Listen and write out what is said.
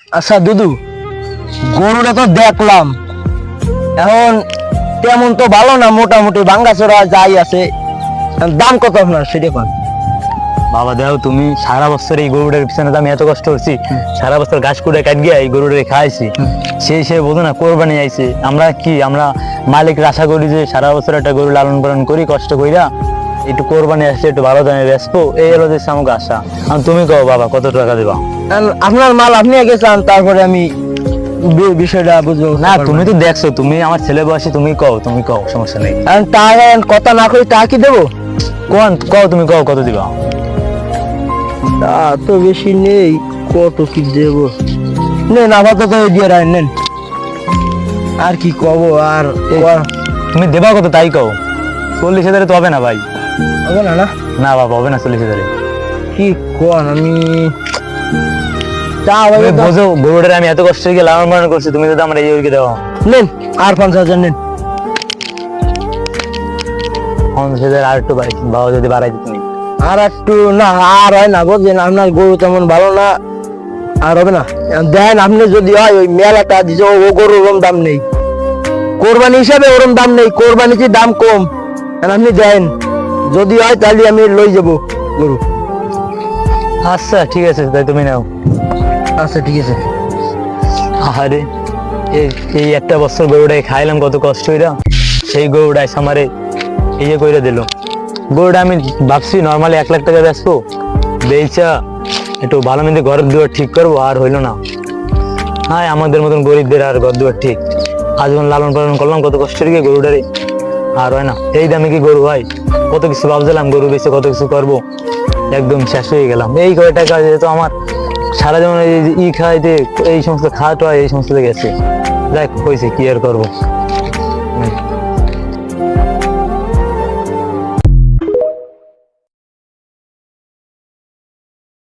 আচ্ছা দুদু, গরুটা তো দেখলাম, এখন তেমন তো ভালো না, মোটামুটি ভাঙ্গাচোরা যাই আছে। এখন দাম কত আপনার সেটা কোন? বাবা দেখো, তুমি সারা বছর এই গরুটার পিছনে তো আমি এত কষ্ট করছি, সারা বছর ঘাস কুড়ে কাট গিয়ে এই গরুটাকে খাইছি, সেই সে বোঝো না কোরবানি আইছে। আমরা মালিকের আশা করি যে সারা বছর একটা গরু লালন পালন করি কষ্ট কইরা, একটু কোরবানি আসছে একটু ভালো দামে বেচবো, এই হলো যে আমাকে আশা। আর তুমি কও বাবা কত টাকা দেবা? এখন আপনার মাল আপনি আগে চান, তারপরে আমি বিষয়টা বুঝবো। না তুমি তো দেখছো, তুমি আমার ছেলে বয়সী, তুমি কও সমস্যা নেই। এখন টাকা কথা না করি তা কি দেবো? তুমি কও কত দিবা? তা তো বেশি নেই, কত কি দেবো? নেন আপাতত দিয়ে রাখেন, নেন। আর কি কব আর তুমি দেবা কত তাই কও। 40,000 তো হবে না ভাই। হবে না? না না বাবা হবে না 40,000। কি কোন আমি তা তুমি হবে তো। বোঝো গরুটার আমি এত কষ্ট করে লালন পালন করছি, তুমি যদি আমার এই ওইকে দেওয়া নেন আর 50,000 নেন। 50,000 আর একটু বাবা যদি বাড়াই দিত তুমি। আর একটু না, আর হয় না বুঝলেন, আপনার গরু তেমন ভালো না, আর হবে না। দেন আপনি যদি হয় ওই মেলাটা দিছে, ও গরুর ওরম দাম নেই, কোরবানি হিসাবে ওরম দাম নেই, কোরবানিতে দাম কম। আর আপনি দেন, যদি হয় তাহলে আমি লই যাব গরু। আচ্ছা ঠিক আছে তাই তুমি নাও। আচ্ছা ঠিক আছে। আরে এই এই একটা বছর গরুটাই খাইলাম কত কষ্ট হইরা, সেই গরুটাই আমারে এই যে কইরা দিল। গরুটা আমি ভাবছি নর্মালি 1 লাখ টাকা বেচবো, বেচা একটু ভালো মন্দ ঘরের দুয়ার ঠিক করবো, আর হইলো না। হ্যাঁ আমাদের মতন গরিবদের আর ঘর দুয়ার ঠিক, আজীবন লালন পালন করলাম কত কষ্টের গিয়ে গরুটারে, আর হয় না। এই দামে কি গরু হয়? কত কিছু ভাবছিলাম গরু বেচে কত কিছু করবো, একদম শেষ হয়ে গেলাম। এই কয় টাকা যেহেতু আমার সারা জীবন এই খাইতে এই সমস্ত খাওয়া টোয়া এই সমস্ত গেছে, দেখ হয়েছে কি আর করবো।